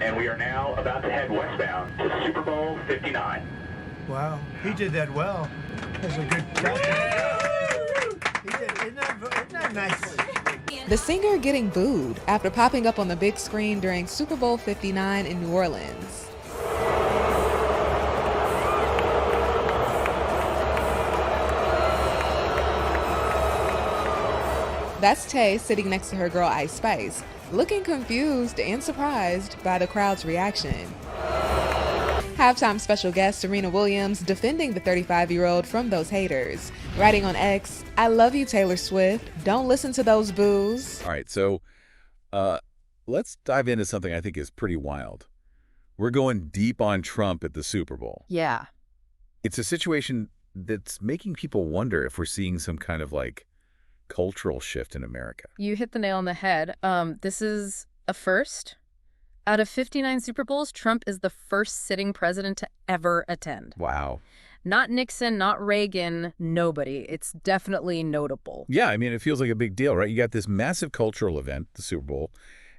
and we are now about to head westbound to Super Bowl 59. Wow, he did that well. That's a good job. He did, isn't that nice? The singer getting booed after popping up on the big screen during Super Bowl 59 in New Orleans. That's Tay sitting next to her girl Ice Spice, looking confused and surprised by the crowd's reaction. Halftime special guest Serena Williams defending the 35-year-old from those haters, writing on X, "I love you, Taylor Swift. Don't listen to those boos." All right, so let's dive into something I think is pretty wild. We're going deep on Trump at the Super Bowl. Yeah. It's a situation that's making people wonder if we're seeing some kind of like cultural shift in America. You hit the nail on the head. This is a first. Out of 59 Super Bowls, Trump is the first sitting president to ever attend. Wow. Not Nixon, not Reagan, nobody. It's definitely notable. Yeah, I mean, it feels like a big deal, right? You got this massive cultural event, the Super Bowl,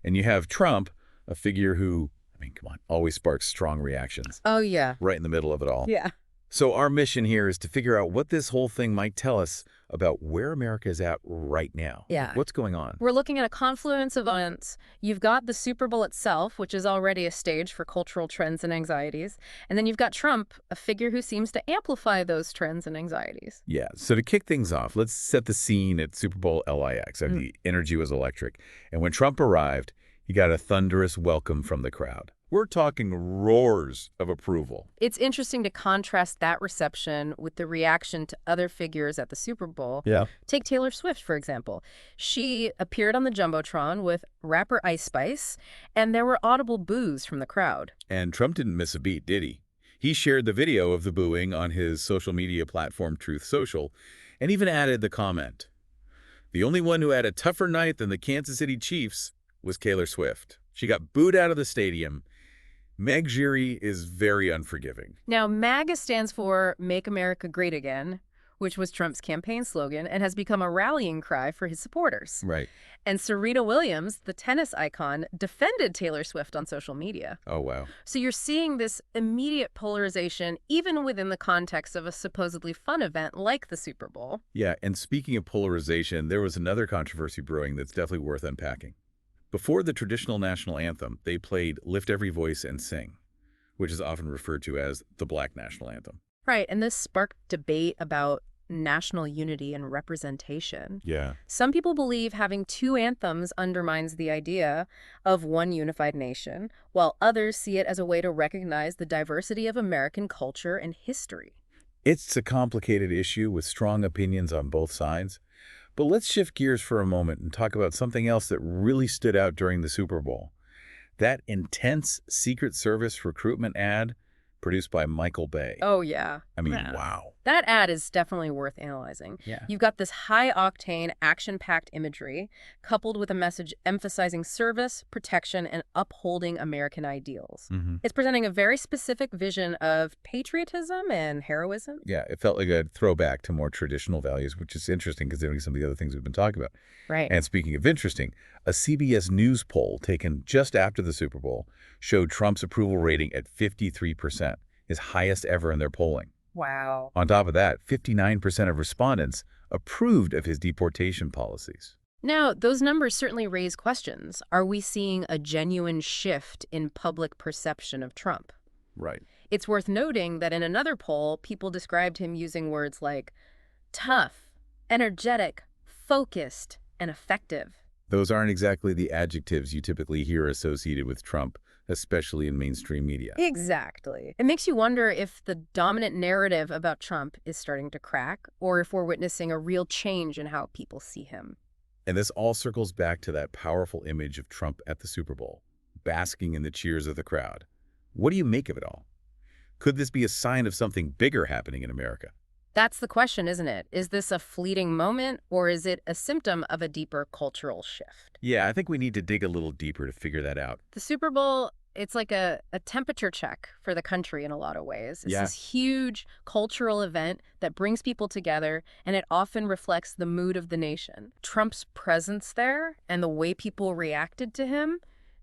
and you have Trump, a figure who, I mean, come on, always sparks strong reactions. Oh, yeah. Right in the middle of it all. Yeah. So our mission here is to figure out what this whole thing might tell us about where America is at right now. Yeah. What's going on? We're looking at a confluence of events. You've got the Super Bowl itself, which is already a stage for cultural trends and anxieties. And then you've got Trump, a figure who seems to amplify those trends and anxieties. Yeah. So to kick things off, let's set the scene at Super Bowl LIX. The energy was electric. And when Trump arrived, he got a thunderous welcome from the crowd. We're talking roars of approval. It's interesting to contrast that reception with the reaction to other figures at the Super Bowl. Yeah. Take Taylor Swift, for example. She appeared on the Jumbotron with rapper Ice Spice, and there were audible boos from the crowd. And Trump didn't miss a beat, did he? He shared the video of the booing on his social media platform, Truth Social, and even added the comment, "The only one who had a tougher night than the Kansas City Chiefs was Taylor Swift. She got booed out of the stadium. Meg Giry is very unforgiving." Now, MAGA stands for Make America Great Again, which was Trump's campaign slogan and has become a rallying cry for his supporters. Right. And Serena Williams, the tennis icon, defended Taylor Swift on social media. Oh, wow. So you're seeing this immediate polarization even within the context of a supposedly fun event like the Super Bowl. Yeah, and speaking of polarization, there was another controversy brewing that's definitely worth unpacking. Before the traditional national anthem, they played Lift Every Voice and Sing, which is often referred to as the Black national anthem. Right, and this sparked debate about national unity and representation. Yeah. Some people believe having two anthems undermines the idea of one unified nation, while others see it as a way to recognize the diversity of American culture and history. It's a complicated issue with strong opinions on both sides. But let's shift gears for a moment and talk about something else that really stood out during the Super Bowl. That intense Secret Service recruitment ad produced by Michael Bay. Oh, yeah. I mean, wow. That ad is definitely worth analyzing. Yeah. You've got this high-octane, action-packed imagery coupled with a message emphasizing service, protection, and upholding American ideals. It's presenting a very specific vision of patriotism and heroism. Yeah, it felt like a throwback to more traditional values, which is interesting considering some of the other things we've been talking about. Right. And speaking of interesting, a CBS News poll taken just after the Super Bowl showed Trump's approval rating at 53%, his highest ever in their polling. Wow. On top of that, 59% of respondents approved of his deportation policies. Now, those numbers certainly raise questions. Are we seeing a genuine shift in public perception of Trump? Right. It's worth noting that in another poll, people described him using words like tough, energetic, focused, and effective. Those aren't exactly the adjectives you typically hear associated with Trump, especially in mainstream media. Exactly. It makes you wonder if the dominant narrative about Trump is starting to crack, or if we're witnessing a real change in how people see him. And this all circles back to that powerful image of Trump at the Super Bowl, basking in the cheers of the crowd. What do you make of it all? Could this be a sign of something bigger happening in America? That's the question, isn't it? Is this a fleeting moment, or is it a symptom of a deeper cultural shift? Yeah, I think we need to dig a little deeper to figure that out. The Super Bowl, it's like a temperature check for the country in a lot of ways. It's this huge cultural event that brings people together, and it often reflects the mood of the nation. Trump's presence there and the way people reacted to him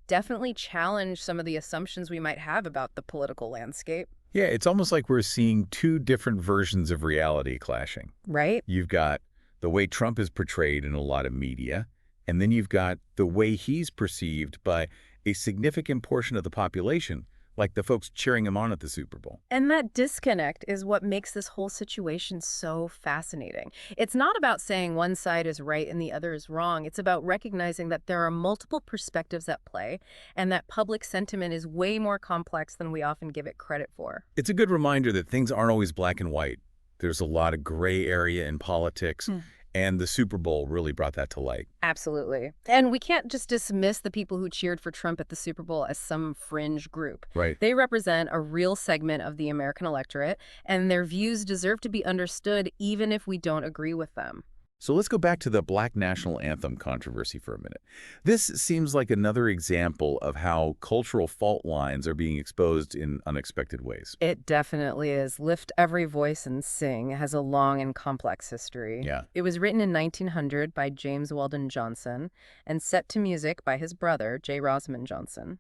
definitely challenge some of the assumptions we might have about the political landscape. Yeah, it's almost like we're seeing two different versions of reality clashing. Right? You've got the way Trump is portrayed in a lot of media, and then you've got the way he's perceived by a significant portion of the population, like the folks cheering him on at the Super Bowl. And that disconnect is what makes this whole situation so fascinating. It's not about saying one side is right and the other is wrong. It's about recognizing that there are multiple perspectives at play and that public sentiment is way more complex than we often give it credit for. It's a good reminder that things aren't always black and white. There's a lot of gray area in politics, and the Super Bowl really brought that to light. Absolutely. And we can't just dismiss the people who cheered for Trump at the Super Bowl as some fringe group. Right. They represent a real segment of the American electorate, and their views deserve to be understood even if we don't agree with them. So let's go back to the Black National Anthem controversy for a minute. This seems like another example of how cultural fault lines are being exposed in unexpected ways. It definitely is. Lift Every Voice and Sing has a long and complex history. Yeah. It was written in 1900 by James Weldon Johnson and set to music by his brother, J. Rosamond Johnson.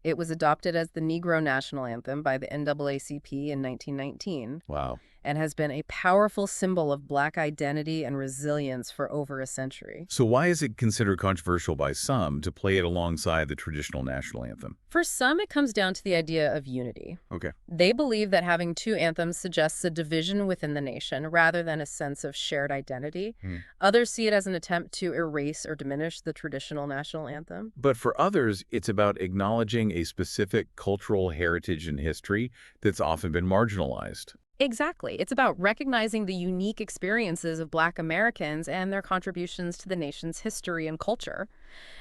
It was adopted as the Negro National Anthem by the NAACP in 1919. Wow. And has been a powerful symbol of Black identity and resilience for over a century. So why is it considered controversial by some to play it alongside the traditional national anthem? For some, it comes down to the idea of unity. Okay. They believe that having two anthems suggests a division within the nation rather than a sense of shared identity. Others see it as an attempt to erase or diminish the traditional national anthem. But for others, it's about acknowledging a specific cultural heritage and history that's often been marginalized. Exactly. It's about recognizing the unique experiences of Black Americans and their contributions to the nation's history and culture.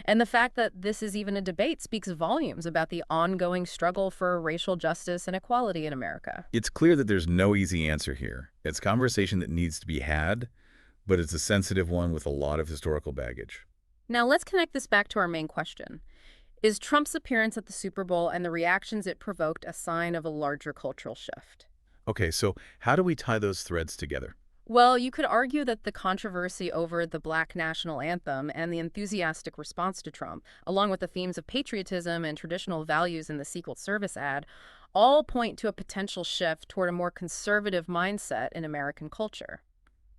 And the fact that this is even a debate speaks volumes about the ongoing struggle for racial justice and equality in America. It's clear that there's no easy answer here. It's a conversation that needs to be had, but it's a sensitive one with a lot of historical baggage. Now let's connect this back to our main question. Is Trump's appearance at the Super Bowl and the reactions it provoked a sign of a larger cultural shift? Okay, so how do we tie those threads together? Well, you could argue that the controversy over the Black National Anthem and the enthusiastic response to Trump, along with the themes of patriotism and traditional values in the Secret Service ad, all point to a potential shift toward a more conservative mindset in American culture.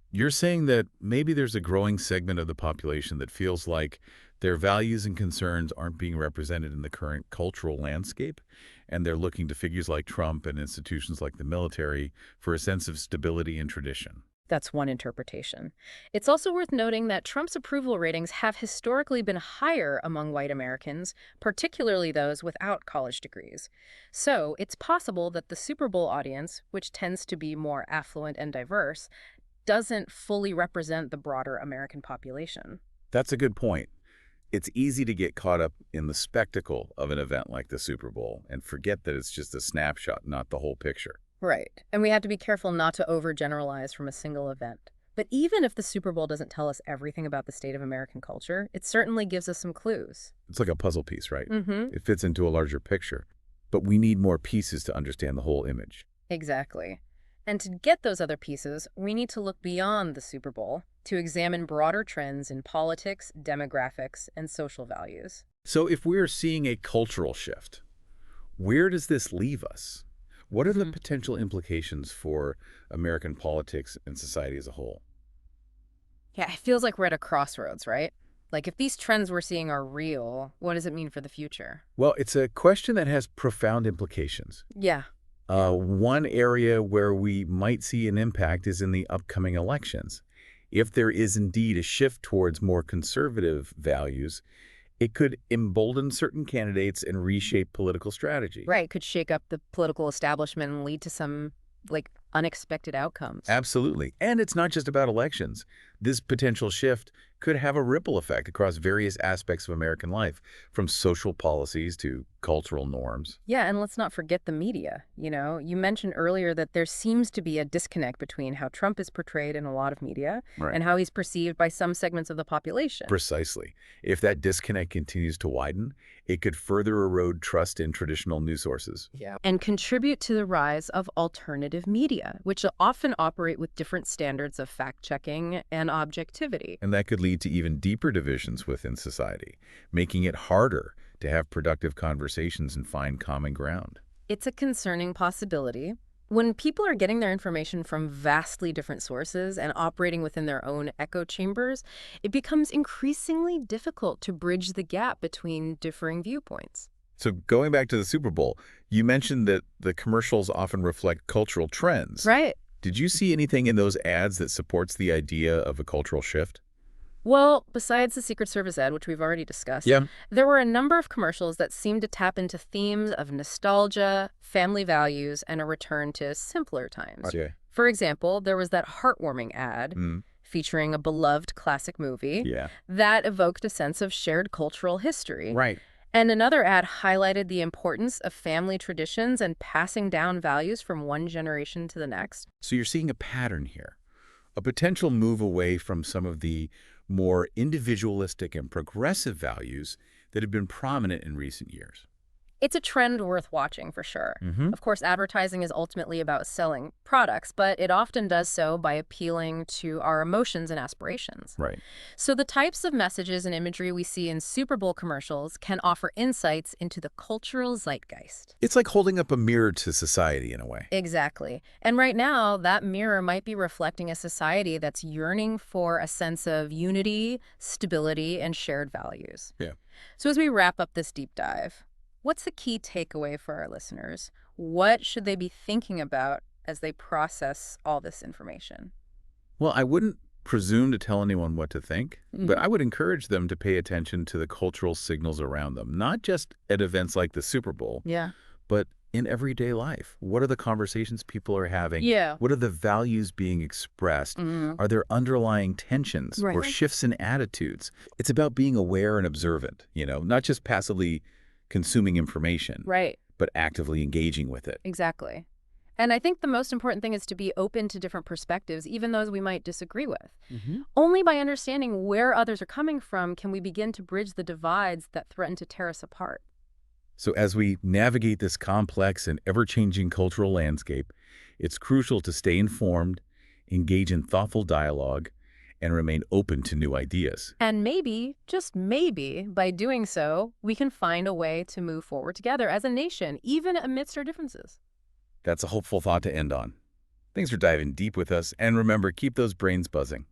You're saying that maybe there's a growing segment of the population that feels like their values and concerns aren't being represented in the current cultural landscape, and they're looking to figures like Trump and institutions like the military for a sense of stability and tradition. That's one interpretation. It's also worth noting that Trump's approval ratings have historically been higher among white Americans, particularly those without college degrees. So it's possible that the Super Bowl audience, which tends to be more affluent and diverse, doesn't fully represent the broader American population. That's a good point. It's easy to get caught up in the spectacle of an event like the Super Bowl and forget that it's just a snapshot, not the whole picture. Right. And we have to be careful not to overgeneralize from a single event. But even if the Super Bowl doesn't tell us everything about the state of American culture, it certainly gives us some clues. It's like a puzzle piece, right? Mm-hmm. It fits into a larger picture. But we need more pieces to understand the whole image. Exactly. And to get those other pieces, we need to look beyond the Super Bowl to examine broader trends in politics, demographics, and social values. So if we're seeing a cultural shift, where does this leave us? What are the potential implications for American politics and society as a whole? Yeah, it feels like we're at a crossroads, right? Like if these trends we're seeing are real, what does it mean for the future? Well, it's a question that has profound implications. Yeah. One area where we might see an impact is in the upcoming elections. If there is indeed a shift towards more conservative values, it could embolden certain candidates and reshape political strategy. Right, could shake up the political establishment and lead to some, unexpected outcomes. Absolutely. And it's not just about elections. This potential shift could have a ripple effect across various aspects of American life, from social policies to cultural norms. Yeah, and let's not forget the media. You mentioned earlier that there seems to be a disconnect between how Trump is portrayed in a lot of media and how he's perceived by some segments of the population. Precisely. If that disconnect continues to widen, it could further erode trust in traditional news sources. Yeah. And contribute to the rise of alternative media, which often operate with different standards of fact-checking and objectivity. And that could lead to even deeper divisions within society, making it harder to have productive conversations and find common ground. It's a concerning possibility. When people are getting their information from vastly different sources and operating within their own echo chambers, it becomes increasingly difficult to bridge the gap between differing viewpoints. So going back to the Super Bowl, you mentioned that the commercials often reflect cultural trends. Right. Did you see anything in those ads that supports the idea of a cultural shift? Well, besides the Secret Service ad, which we've already discussed, there were a number of commercials that seemed to tap into themes of nostalgia, family values, and a return to simpler times. Okay. For example, there was that heartwarming ad featuring a beloved classic movie that evoked a sense of shared cultural history. Right. And another ad highlighted the importance of family traditions and passing down values from one generation to the next. So you're seeing a pattern here, a potential move away from some of the more individualistic and progressive values that have been prominent in recent years. It's a trend worth watching for sure. Of course, advertising is ultimately about selling products, but it often does so by appealing to our emotions and aspirations. Right. So the types of messages and imagery we see in Super Bowl commercials can offer insights into the cultural zeitgeist. It's like holding up a mirror to society in a way. Exactly. And right now, that mirror might be reflecting a society that's yearning for a sense of unity, stability, and shared values. Yeah. So as we wrap up this deep dive, what's the key takeaway for our listeners? What should they be thinking about as they process all this information? Well, I wouldn't presume to tell anyone what to think, but I would encourage them to pay attention to the cultural signals around them, not just at events like the Super Bowl, but in everyday life. What are the conversations people are having? What are the values being expressed? Are there underlying tensions or shifts in attitudes? It's about being aware and observant, not just passively consuming information, but actively engaging with it. Exactly. And I think the most important thing is to be open to different perspectives, even those we might disagree with. Only by understanding where others are coming from can we begin to bridge the divides that threaten to tear us apart. So as we navigate this complex and ever-changing cultural landscape, it's crucial to stay informed, engage in thoughtful dialogue, and remain open to new ideas. And maybe, just maybe, by doing so, we can find a way to move forward together as a nation, even amidst our differences. That's a hopeful thought to end on. Thanks for diving deep with us, and remember, keep those brains buzzing.